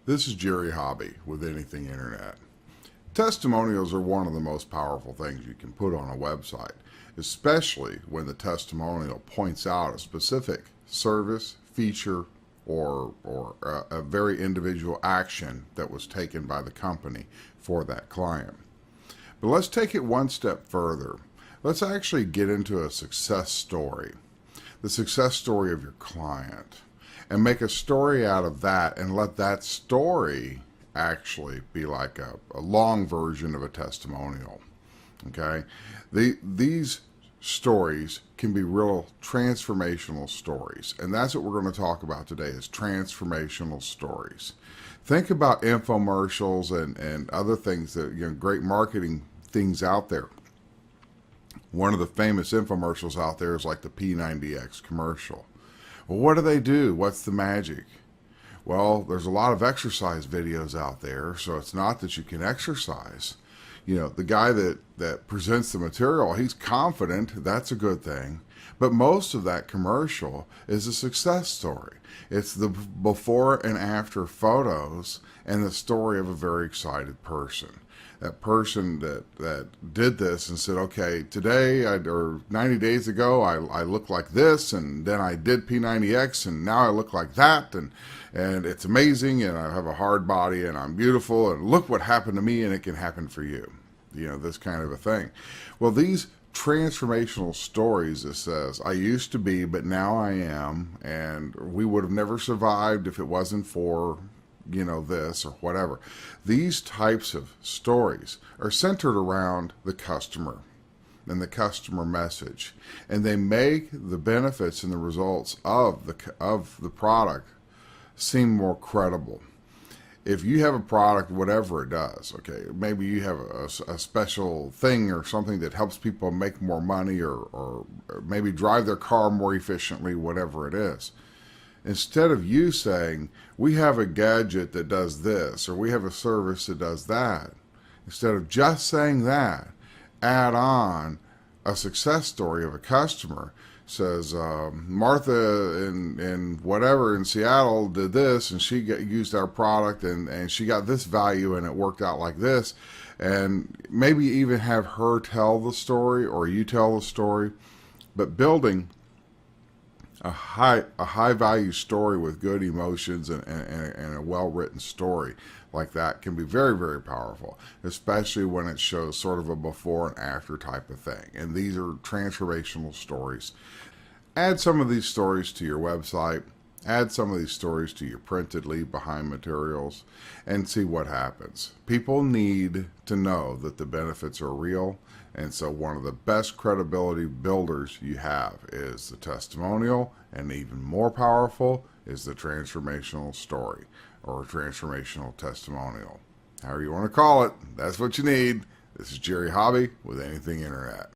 This is Jerry Hobby with Anything Internet. Testimonials are one of the most powerful things you can put on a website, especially when the testimonial points out a specific service, feature, or a very individual action that was taken by the company for that client. But let's take it one step further. Let's actually get into a success story, the success story of your client, and make a story out of that and let that story actually be like a long version of a testimonial. Okay? These stories can be real transformational stories, and that's what we're going to talk about today is transformational stories. Think about infomercials and other things that, great marketing things out there. One of the famous infomercials out there is like the P90X commercial. Well, what do they do? What's the magic? Well, there's a lot of exercise videos out there, so it's not that you can exercise. The guy that presents the material, he's confident, that's a good thing. But most of that commercial is a success story. It's the before and after photos and the story of a very excited person. That person that did this and said, okay, today or 90 days ago, I looked like this, and then I did P90X, and now I look like that, and it's amazing, and I have a hard body, and I'm beautiful, and look what happened to me, and it can happen for you. This kind of a thing. Well, these transformational stories that says, I used to be, but now I am, and we would have never survived if it wasn't for this or whatever. These types of stories are centered around the customer and the customer message, and they make the benefits and the results of the product seem more credible. If you have a product, whatever it does, okay, maybe you have a special thing or something that helps people make more money or maybe drive their car more efficiently, whatever it is. Instead of you saying, we have a gadget that does this, or we have a service that does that, instead of just saying that, add on a success story of a customer. Says, Martha in whatever in Seattle did this, and she used our product, and she got this value, and it worked out like this. And maybe even have her tell the story, or you tell the story, but building a high value story with good emotions and a well written story like that can be very, very powerful, especially when it shows sort of a before and after type of thing. And these are transformational stories. Add some of these stories to your website, add some of these stories to your printed leave behind materials, and see what happens. People need to know that the benefits are real. And so one of the best credibility builders you have is the testimonial, and even more powerful is the transformational story or transformational testimonial. However you want to call it, that's what you need. This is Jerry Hobby with Anything Internet.